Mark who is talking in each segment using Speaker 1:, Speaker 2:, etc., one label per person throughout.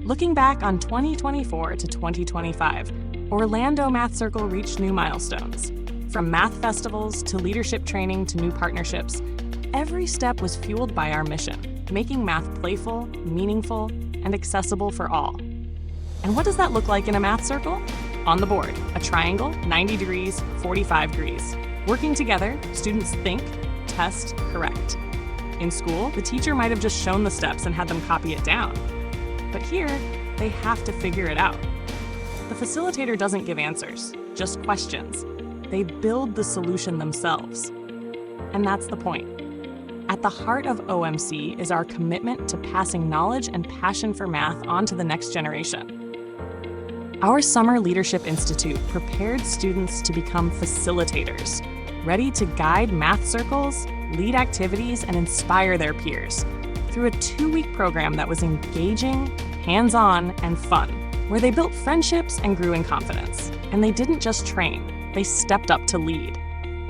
Speaker 1: Looking back on 2024 to 2025, Orlando Math Circle reached new milestones. From math festivals to leadership training to new partnerships, every step was fueled by our mission, making math playful, meaningful, and accessible for all. And what does that look like in a math circle? On the board, a triangle, 90 degrees, 45 degrees. Working together, students think, test, correct. In school, the teacher might have just shown the steps and had them copy it down. But here, they have to figure it out. The facilitator doesn't give answers, just questions. They build the solution themselves. And that's the point. At the heart of OMC is our commitment to passing knowledge and passion for math on to the next generation. Our Summer Leadership Institute prepared students to become facilitators, ready to guide math circles, lead activities, and inspire their peers through a 2-week program that was engaging, hands-on, and fun, where they built friendships and grew in confidence. And they didn't just train, they stepped up to lead.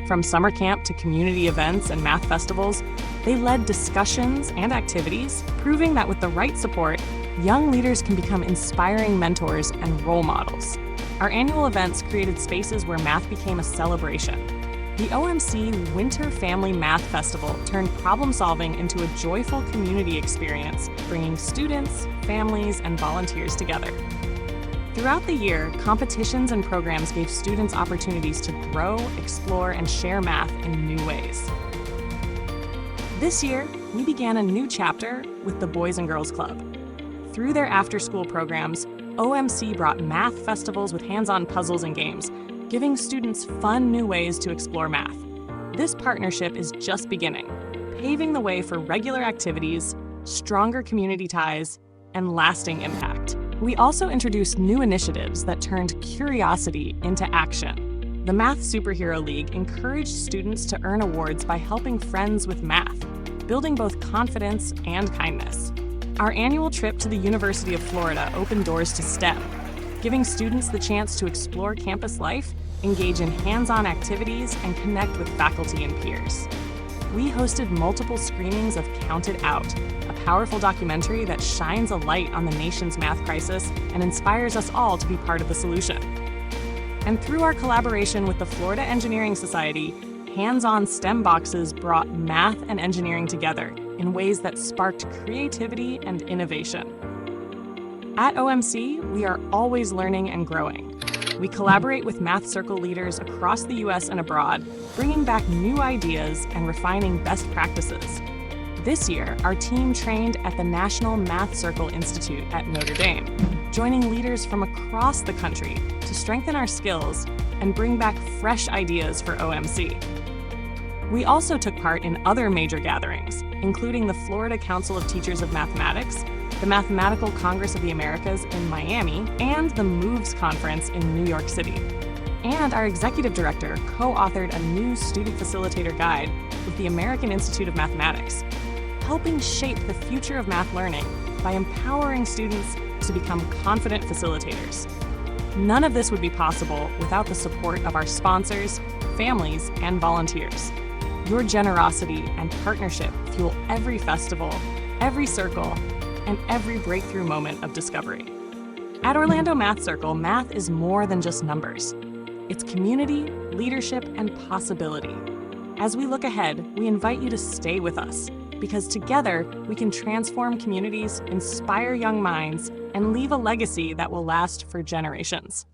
Speaker 1: From summer camp to community events and math festivals, they led discussions and activities, proving that with the right support, young leaders can become inspiring mentors and role models. Our annual events created spaces where math became a celebration. The OMC Winter Family Math Festival turned problem-solving into a joyful community experience, bringing students, families, and volunteers together. Throughout the year, competitions and programs gave students opportunities to grow, explore, and share math in new ways. This year, we began a new chapter with the Boys and Girls Club. Through their after-school programs, OMC brought math festivals with hands-on puzzles and games, giving students fun new ways to explore math. This partnership is just beginning, paving the way for regular activities, stronger community ties, and lasting impact. We also introduced new initiatives that turned curiosity into action. The Math Superhero League encouraged students to earn awards by helping friends with math, building both confidence and kindness. Our annual trip to the University of Florida opened doors to STEM, giving students the chance to explore campus life, engage in hands-on activities, and connect with faculty and peers. We hosted multiple screenings of Count It Out, a powerful documentary that shines a light on the nation's math crisis and inspires us all to be part of the solution. And through our collaboration with the Florida Engineering Society, hands-on STEM boxes brought math and engineering together in ways that sparked creativity and innovation. At OMC, we are always learning and growing. We collaborate with Math Circle leaders across the US and abroad, bringing back new ideas and refining best practices. This year, our team trained at the National Math Circle Institute at Notre Dame, joining leaders from across the country to strengthen our skills and bring back fresh ideas for OMC. We also took part in other major gatherings, including the Florida Council of Teachers of Mathematics, the Mathematical Congress of the Americas in Miami, and the MOVES Conference in New York City. And our executive director co-authored a new student facilitator guide with the American Institute of Mathematics, helping shape the future of math learning by empowering students to become confident facilitators. None of this would be possible without the support of our sponsors, families, and volunteers. Your generosity and partnership fuel every festival, every circle, and every breakthrough moment of discovery. At Orlando Math Circle, math is more than just numbers. It's community, leadership, and possibility. As we look ahead, we invite you to stay with us, because together we can transform communities, inspire young minds, and leave a legacy that will last for generations.